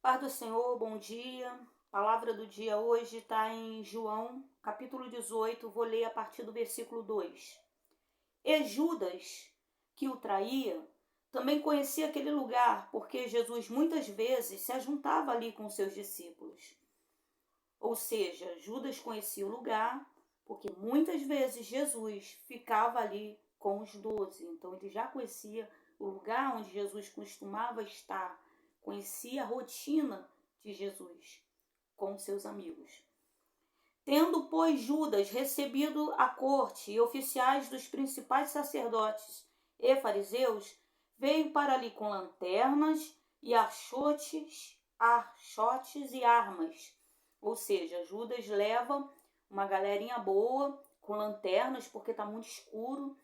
Paz do Senhor, bom dia. A palavra do dia hoje está em João, capítulo 18, vou ler a partir do versículo 2. E Judas, que o traía, também conhecia aquele lugar, porque Jesus muitas vezes se ajuntava ali com seus discípulos. Ou seja, Judas conhecia o lugar, porque muitas vezes Jesus ficava ali com os 12. Então ele já conhecia o lugar onde Jesus costumava estar, conhecia a rotina de Jesus com seus amigos. Tendo, pois, Judas recebido a corte e oficiais dos principais sacerdotes e fariseus, veio para ali com lanternas e archotes e armas. Ou seja, Judas leva uma galerinha boa com lanternas, porque está muito escuro.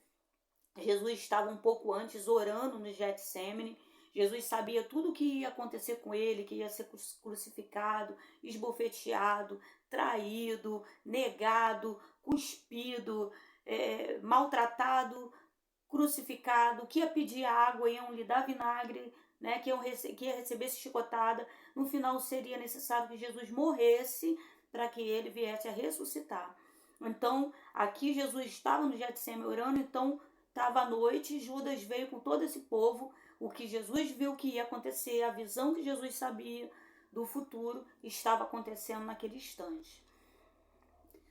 Jesus estava um pouco antes orando no Getsêmani. Jesus sabia tudo o que ia acontecer com ele, que ia ser crucificado, esbofeteado, traído, negado, cuspido, maltratado, crucificado, que ia pedir água, iam lhe dar vinagre, né, que ia receber chicotada. No final seria necessário que Jesus morresse para que ele viesse a ressuscitar. Então, aqui Jesus estava no Getsêmani orando, então estava à noite, Judas veio com todo esse povo, o que Jesus viu que ia acontecer, a visão que Jesus sabia do futuro estava acontecendo naquele instante.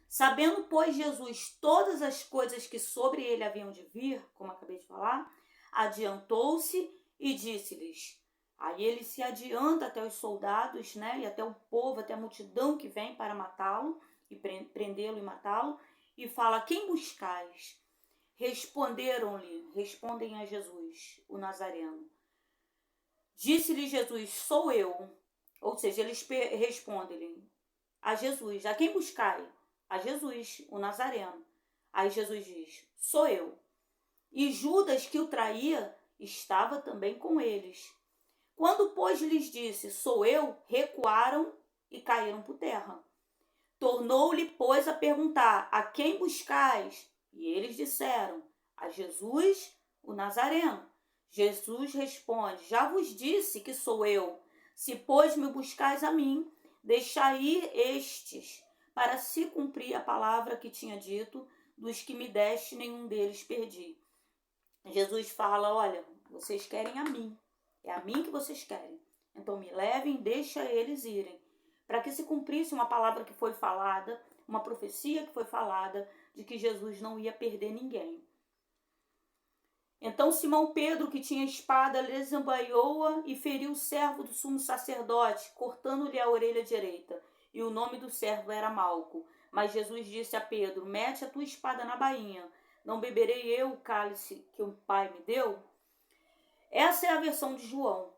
Sabendo, pois, Jesus todas as coisas que sobre ele haviam de vir, como acabei de falar, adiantou-se e disse-lhes. Aí ele se adianta até os soldados, né, e até o povo, até a multidão que vem para matá-lo, e prendê-lo e matá-lo, e fala, quem buscais? Respondem a Jesus, o Nazareno. Disse-lhe Jesus, sou eu. Ou seja, eles respondem a Jesus, a quem buscai? A Jesus, o Nazareno. Aí Jesus diz, sou eu. E Judas, que o traía, estava também com eles. Quando, pois, lhes disse, sou eu, recuaram e caíram por terra. Tornou-lhe, pois, a perguntar, a quem buscais? E eles disseram, a Jesus, o Nazareno. Jesus responde, já vos disse que sou eu. Se, pois, me buscais a mim, deixai ir estes, para se cumprir a palavra que tinha dito, dos que me deste, nenhum deles perdi. Jesus fala, olha, vocês querem a mim, é a mim que vocês querem. Então me levem, deixa eles irem. Para que se cumprisse uma palavra que foi falada, uma profecia que foi falada, de que Jesus não ia perder ninguém. Então Simão Pedro, que tinha espada, desembaiou-a e feriu o servo do sumo sacerdote, cortando-lhe a orelha direita. E o nome do servo era Malco. Mas Jesus disse a Pedro, mete a tua espada na bainha. Não beberei eu o cálice que o Pai me deu? Essa é a versão de João.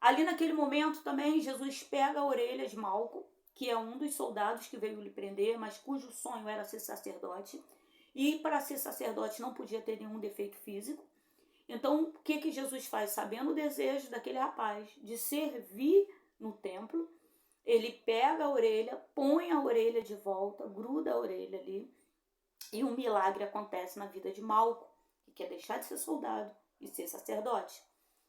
Ali naquele momento também Jesus pega a orelha de Malco, que é um dos soldados que veio lhe prender, mas cujo sonho era ser sacerdote. E para ser sacerdote não podia ter nenhum defeito físico. Então, o que Jesus faz? Sabendo o desejo daquele rapaz de servir no templo, ele pega a orelha, põe a orelha de volta, gruda a orelha ali, e um milagre acontece na vida de Malco, que quer deixar de ser soldado e ser sacerdote.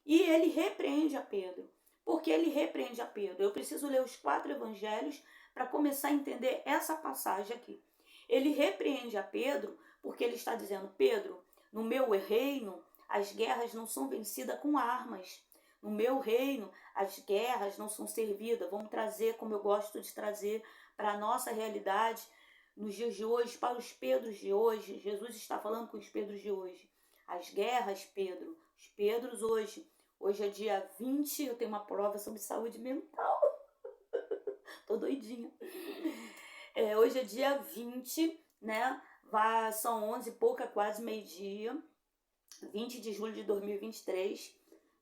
E ele repreende a Pedro. Por que ele repreende a Pedro? Eu preciso ler os 4 evangelhos para começar a entender essa passagem aqui. Ele repreende a Pedro porque ele está dizendo, Pedro, no meu reino, as guerras não são vencidas com armas. No meu reino, as guerras não são servidas. Vamos trazer, como eu gosto de trazer, para a nossa realidade, nos dias de hoje, para os Pedros de hoje. Jesus está falando com os Pedros de hoje. As guerras, Pedro, os Pedros hoje. Hoje é dia 20, eu tenho uma prova sobre saúde mental. Tô doidinha. Hoje é dia 20, né? São 11 e pouca, quase meio-dia. 20 de julho de 2023,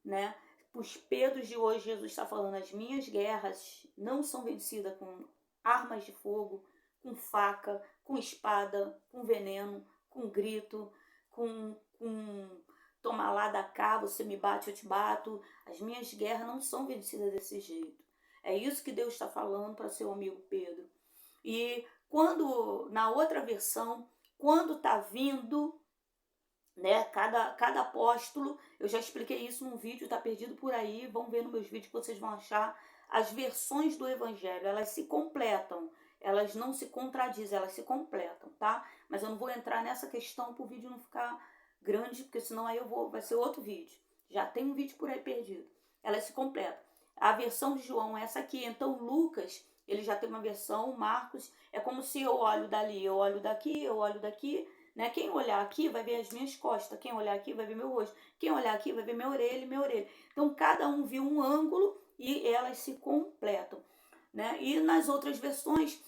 né? Os Pedros de hoje, Jesus está falando, as minhas guerras não são vencidas com armas de fogo, com faca, com espada, com veneno, com grito, com toma lá da cá, você me bate, eu te bato. As minhas guerras não são vencidas desse jeito. É isso que Deus está falando para seu amigo Pedro. E quando, na outra versão, quando está vindo, né? Cada apóstolo, eu já expliquei isso num vídeo, tá perdido por aí, vão ver nos meus vídeos que vocês vão achar. As versões do evangelho, elas se completam, elas não se contradizem, elas se completam, tá? Mas eu não vou entrar nessa questão para o vídeo não ficar grande, porque senão aí vai ser outro vídeo. Já tem um vídeo por aí perdido. Elas se completam. A versão de João é essa aqui, então Lucas, ele já tem uma versão, Marcos, é como se eu olho dali, eu olho daqui, eu olho daqui, né? Quem olhar aqui vai ver as minhas costas, quem olhar aqui vai ver meu rosto, quem olhar aqui vai ver minha orelha e minha orelha. Então cada um viu um ângulo e elas se completam, né? E nas outras versões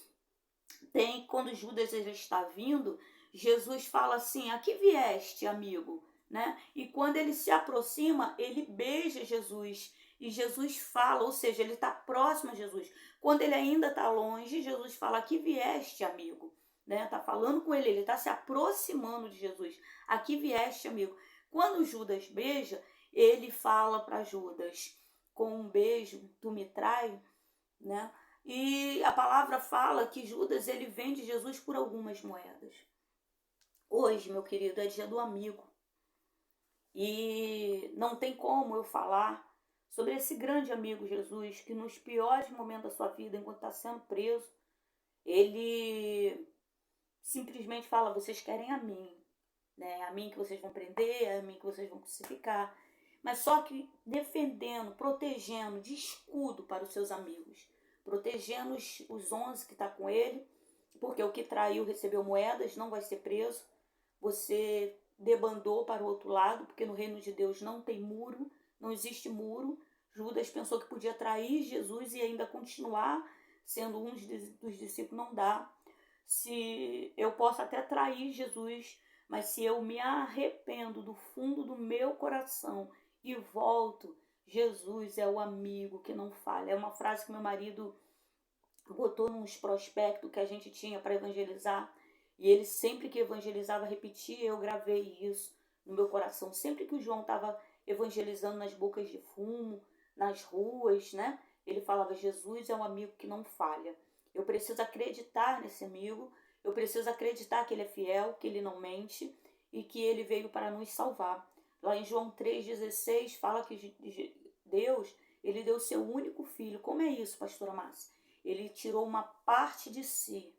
tem, quando Judas ele está vindo, Jesus fala assim: "A que vieste, amigo?", né? E quando ele se aproxima, ele beija Jesus. E Jesus fala, ou seja, ele está próximo a Jesus. Quando ele ainda está longe, Jesus fala: "A que vieste, amigo?", né? Tá falando com ele está se aproximando de Jesus. "A que vieste, amigo?". Quando Judas beija, ele fala para Judas: "Com um beijo tu me trai", né? E a palavra fala que Judas ele vende Jesus por algumas moedas. Hoje, meu querido, é dia do amigo. E não tem como eu falar sobre esse grande amigo Jesus que nos piores momentos da sua vida, enquanto está sendo preso, ele simplesmente fala: "Vocês querem a mim, né? A mim que vocês vão prender, é a mim que vocês vão crucificar". Mas só que defendendo, protegendo de escudo para os seus amigos, protegendo os 11 que está com ele, porque o que traiu recebeu moedas, não vai ser preso. Você debandou para o outro lado, porque no reino de Deus não tem muro, não existe muro. Judas pensou que podia trair Jesus e ainda continuar sendo um dos discípulos, não dá. Se eu posso até trair Jesus, mas se eu me arrependo do fundo do meu coração e volto, Jesus é o amigo que não falha. É uma frase que meu marido botou nos prospectos que a gente tinha para evangelizar. E ele sempre que evangelizava repetia, eu gravei isso no meu coração. Sempre que o João estava evangelizando nas bocas de fumo, nas ruas, né? Ele falava: Jesus é um amigo que não falha. Eu preciso acreditar nesse amigo, eu preciso acreditar que ele é fiel, que ele não mente e que ele veio para nos salvar. Lá em João 3,16 fala que Deus, ele deu seu único filho. Como é isso, pastora Márcia? Ele tirou uma parte de si,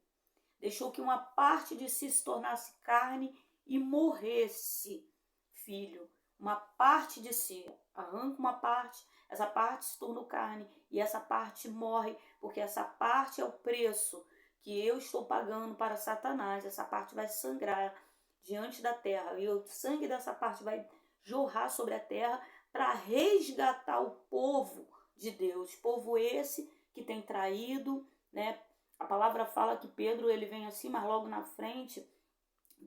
deixou que uma parte de si se tornasse carne e morresse, filho. Uma parte de si, arranca uma parte, essa parte se tornou carne e essa parte morre, porque essa parte é o preço que eu estou pagando para Satanás. Essa parte vai sangrar diante da terra e o sangue dessa parte vai jorrar sobre a terra para resgatar o povo de Deus, povo esse que tem traído, né? A palavra fala que Pedro ele vem assim, mas logo na frente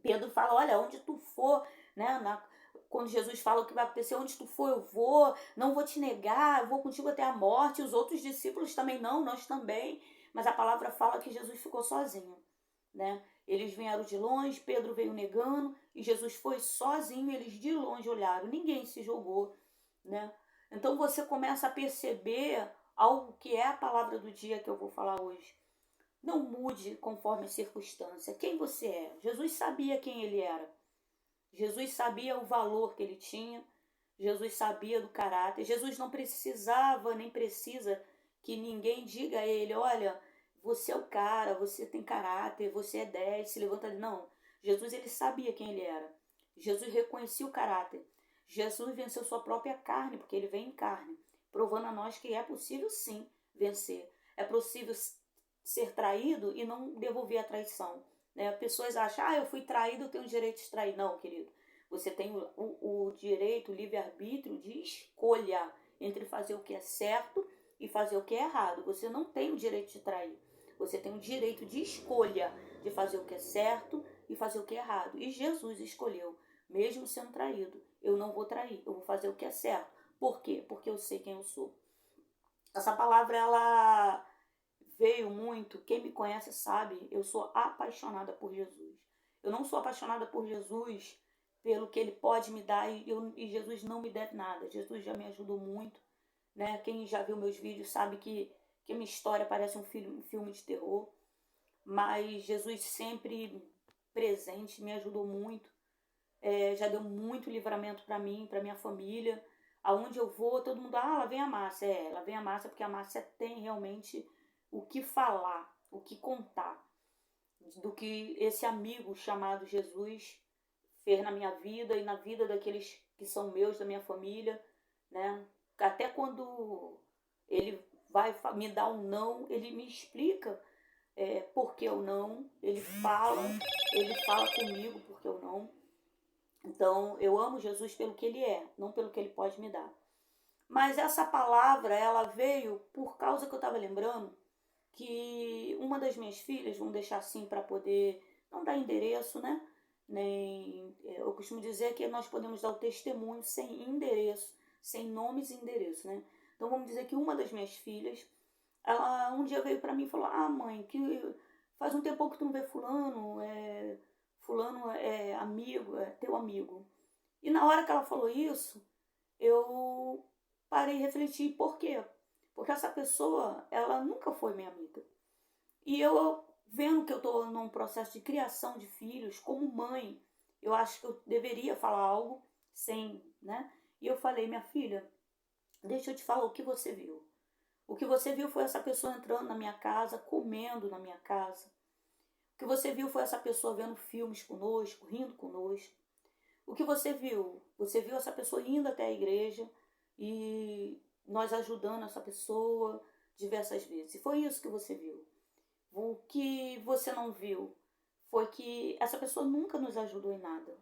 Pedro fala: "Olha, onde tu for", né? Quando Jesus fala o que vai acontecer, onde tu for eu vou, não vou te negar, eu vou contigo até a morte. Os outros discípulos também não, nós também. Mas a palavra fala que Jesus ficou sozinho, né? Eles vieram de longe, Pedro veio negando e Jesus foi sozinho. Eles de longe olharam, ninguém se jogou, né? Então você começa a perceber algo que é a palavra do dia que eu vou falar hoje. Não mude conforme a circunstância. Quem você é? Jesus sabia quem ele era. Jesus sabia o valor que ele tinha. Jesus sabia do caráter. Jesus não precisava nem precisa que ninguém diga a ele: "Olha, você é o cara, você tem caráter, você é 10, se levanta ali". Não. Jesus ele sabia quem ele era. Jesus reconhecia o caráter. Jesus venceu sua própria carne, porque ele vem em carne, provando a nós que é possível sim vencer. É possível ser traído e não devolver a traição, né? Pessoas acham: "Ah, eu fui traído, eu tenho o direito de trair". Não, querido. Você tem o direito, o livre-arbítrio de escolha entre fazer o que é certo e fazer o que é errado. Você não tem o direito de trair. Você tem o direito de escolha de fazer o que é certo e fazer o que é errado. E Jesus escolheu, mesmo sendo traído: eu não vou trair, eu vou fazer o que é certo. Por quê? Porque eu sei quem eu sou. Essa palavra, ela veio muito, quem me conhece sabe, eu sou apaixonada por Jesus. Eu não sou apaixonada por Jesus pelo que ele pode me dar e Jesus não me deve nada. Jesus já me ajudou muito, né? Quem já viu meus vídeos sabe que a minha história parece um filme de terror, mas Jesus sempre presente, me ajudou muito. já deu muito livramento para mim, para minha família. Aonde eu vou, todo mundo, lá vem a Márcia. Lá vem a Márcia, porque a Márcia tem realmente o que falar, o que contar, do que esse amigo chamado Jesus fez na minha vida e na vida daqueles que são meus, da minha família, né? Até quando ele vai me dar um não, ele me explica por que eu não, ele fala comigo por que eu não. Então, eu amo Jesus pelo que ele é, não pelo que ele pode me dar. Mas essa palavra, ela veio por causa que eu estava lembrando que uma das minhas filhas, vamos deixar assim para poder não dar endereço, né? Nem, eu costumo dizer que nós podemos dar o testemunho sem endereço, sem nomes e endereço, né? Então vamos dizer que uma das minhas filhas, ela um dia veio para mim e falou: "Ah, mãe, que faz um tempo que tu não vê fulano é amigo, é teu amigo". E na hora que ela falou isso, eu parei e refleti, por quê? Porque essa pessoa, ela nunca foi minha amiga. E eu, vendo que eu estou num processo de criação de filhos, como mãe, eu acho que eu deveria falar algo sem, né? E eu falei: "Minha filha, deixa eu te falar o que você viu. O que você viu foi essa pessoa entrando na minha casa, comendo na minha casa. O que você viu foi essa pessoa vendo filmes conosco, rindo conosco. O que você viu? Você viu essa pessoa indo até a igreja e nós ajudando essa pessoa diversas vezes. E foi isso que você viu. O que você não viu foi que essa pessoa nunca nos ajudou em nada.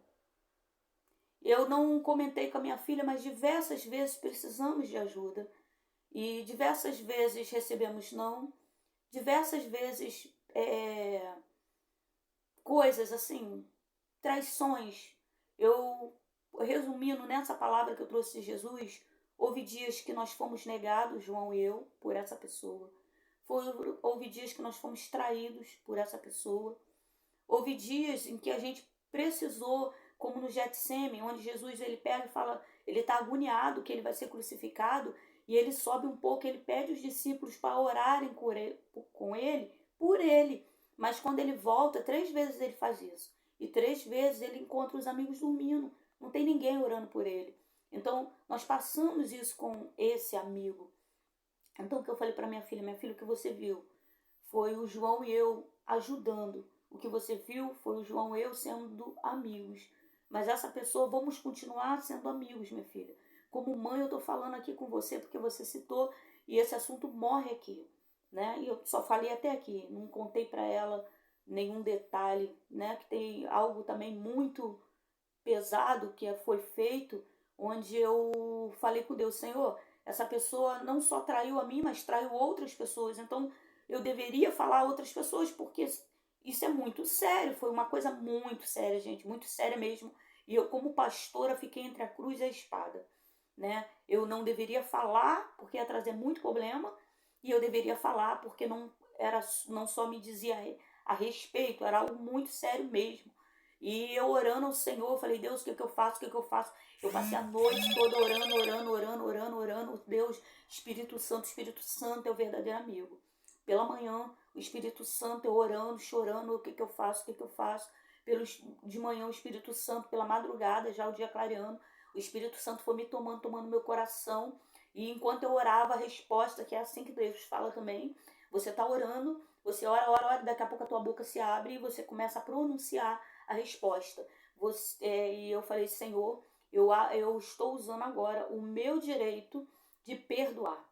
Eu não comentei com a minha filha, mas diversas vezes precisamos de ajuda. E diversas vezes recebemos não. Diversas vezes coisas assim, traições. Eu, resumindo nessa palavra que eu trouxe de Jesus, houve dias que nós fomos negados, João e eu, por essa pessoa. Houve dias que nós fomos traídos por essa pessoa. Houve dias em que a gente precisou, como no Getsêmen, onde Jesus ele pega e fala, ele está agoniado que ele vai ser crucificado, e ele sobe um pouco, ele pede os discípulos para orarem com ele, por ele. Mas quando ele volta, 3 vezes ele faz isso. E 3 vezes ele encontra os amigos dormindo. Não tem ninguém orando por ele. Então, nós passamos isso com esse amigo. Então, o que eu falei para minha filha, o que você viu foi o João e eu ajudando. O que você viu foi o João e eu sendo amigos. Mas essa pessoa, vamos continuar sendo amigos, minha filha. Como mãe, eu estou falando aqui com você porque você citou e esse assunto morre aqui, né? E eu só falei até aqui, não contei para ela nenhum detalhe, né? Que tem algo também muito pesado que foi feito, onde eu falei com Deus: Senhor, essa pessoa não só traiu a mim, mas traiu outras pessoas. Então eu deveria falar a outras pessoas, porque isso é muito sério. Foi uma coisa muito séria, gente, muito séria mesmo. E eu, como pastora, fiquei entre a cruz e a espada, né? Eu não deveria falar, porque ia trazer muito problema, e eu deveria falar, porque não só me dizia a respeito, era algo muito sério mesmo. E eu orando ao Senhor, eu falei: Deus, o que, que eu faço? O que, que eu faço? Eu passei a noite toda orando. Deus, Espírito Santo é o verdadeiro amigo. Pela manhã, o Espírito Santo, eu orando, chorando, o que, que eu faço? O que, que eu faço? De manhã, o Espírito Santo, pela madrugada, já o dia clareando, o Espírito Santo foi me tomando meu coração. E enquanto eu orava, a resposta, que é assim que Deus fala também, você está orando, você ora, daqui a pouco a tua boca se abre e você começa a pronunciar a resposta. E eu falei: Senhor, eu estou usando agora o meu direito de perdoar.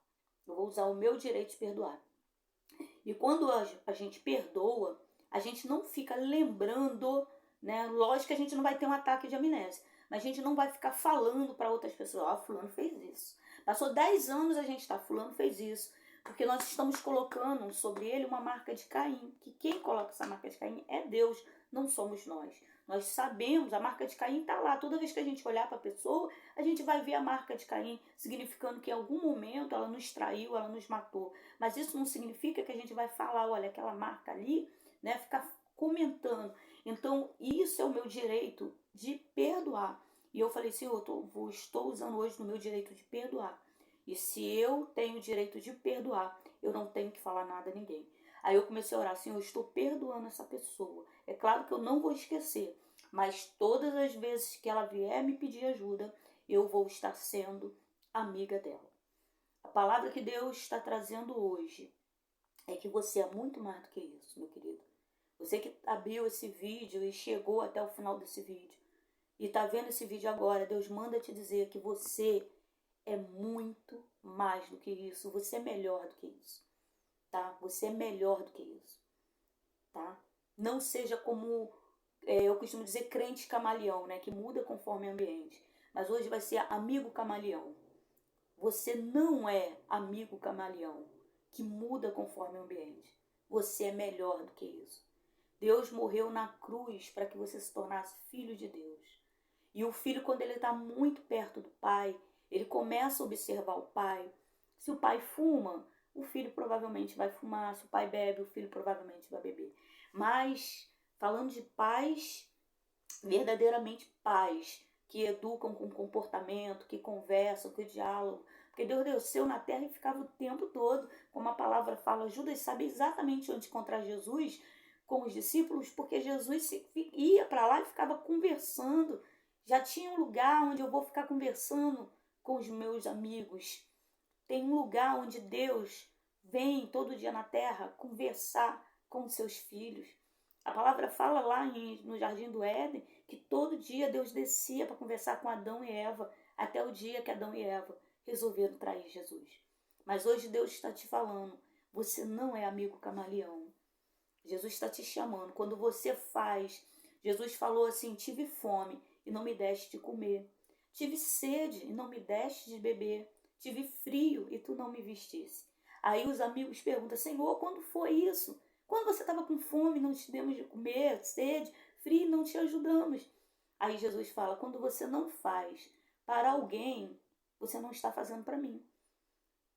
Eu vou usar o meu direito de perdoar. E quando a gente perdoa, a gente não fica lembrando, né? Lógico que a gente não vai ter um ataque de amnésia, mas a gente não vai ficar falando para outras pessoas: ó, fulano fez isso. Passou 10 anos, a gente tá, fulano fez isso. Porque nós estamos colocando sobre ele uma marca de Caim. Que quem coloca essa marca de Caim é Deus, não somos nós. Nós sabemos, a marca de Caim está lá. Toda vez que a gente olhar para a pessoa, a gente vai ver a marca de Caim, significando que em algum momento ela nos traiu, ela nos matou. Mas isso não significa que a gente vai falar: olha, aquela marca ali, né? Ficar comentando. Então, isso é o meu direito de perdoar. E eu falei: Senhor, estou usando hoje no meu direito de perdoar. E se eu tenho o direito de perdoar, eu não tenho que falar nada a ninguém. Aí eu comecei a orar: Senhor, eu estou perdoando essa pessoa. É claro que eu não vou esquecer, mas todas as vezes que ela vier me pedir ajuda, eu vou estar sendo amiga dela. A palavra que Deus está trazendo hoje é que você é muito mais do que isso, meu querido. Você que abriu esse vídeo e chegou até o final desse vídeo e está vendo esse vídeo agora, Deus manda te dizer que você é muito mais do que isso. Você é melhor do que isso, tá? Você é melhor do que isso, tá? Não seja como, eu costumo dizer, crente camaleão, né? Que muda conforme o ambiente. Mas hoje vai ser amigo camaleão. Você não é amigo camaleão que muda conforme o ambiente. Você é melhor do que isso. Deus morreu na cruz para que você se tornasse filho de Deus. E o filho, quando ele está muito perto do pai, ele começa a observar o pai. Se o pai fuma, o filho provavelmente vai fumar. Se o pai bebe, o filho provavelmente vai beber. Mas, falando de pais, verdadeiramente pais, que educam com comportamento, que conversam, que dialogam. Porque Deus desceu na terra e ficava o tempo todo, como a palavra fala, Judas sabe exatamente onde encontrar Jesus com os discípulos, porque Jesus ia para lá e ficava conversando. Já tinha um lugar onde eu vou ficar conversando com os meus amigos. Tem um lugar onde Deus vem todo dia na terra conversar com os seus filhos. A palavra fala lá no Jardim do Éden que todo dia Deus descia para conversar com Adão e Eva, até o dia que Adão e Eva resolveram trair Jesus. Mas hoje Deus está te falando, você não é amigo camaleão. Jesus está te chamando. Quando você faz, Jesus falou assim, tive fome e não me deste de comer. Tive sede e não me deste de beber. Tive frio e tu não me vestisse. Aí os amigos perguntam, Senhor, quando foi isso? Quando você estava com fome, não te demos de comer, sede, frio, não te ajudamos. Aí Jesus fala, quando você não faz para alguém, você não está fazendo para mim.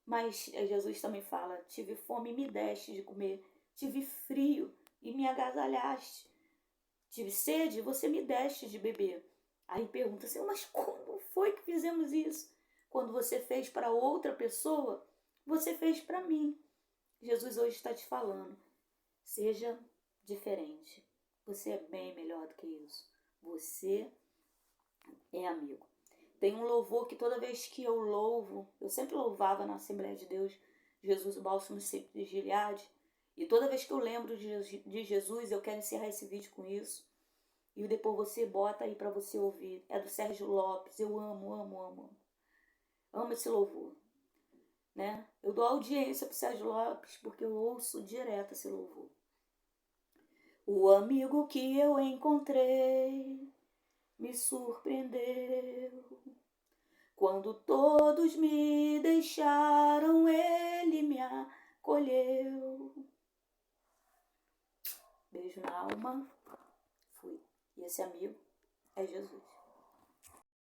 Mas Jesus também fala, tive fome e me deste de comer. Tive frio e me agasalhaste. Tive sede e você me deste de beber. Aí pergunta assim, mas como foi que fizemos isso? Quando você fez para outra pessoa, você fez para mim. Jesus hoje está te falando, seja diferente. Você é bem melhor do que isso. Você é amigo. Tem um louvor que toda vez que eu louvo, eu sempre louvava na Assembleia de Deus, Jesus, o bálsamo de Gileade. E toda vez que eu lembro de Jesus, eu quero encerrar esse vídeo com isso. E depois você bota aí para você ouvir. É do Sérgio Lopes. Eu amo, amo, amo. Amo esse louvor. Né? Eu dou audiência pro Sérgio Lopes porque eu ouço direto esse louvor. O amigo que eu encontrei me surpreendeu. Quando todos me deixaram, ele me acolheu. Beijo na alma. Fui. E esse amigo é Jesus.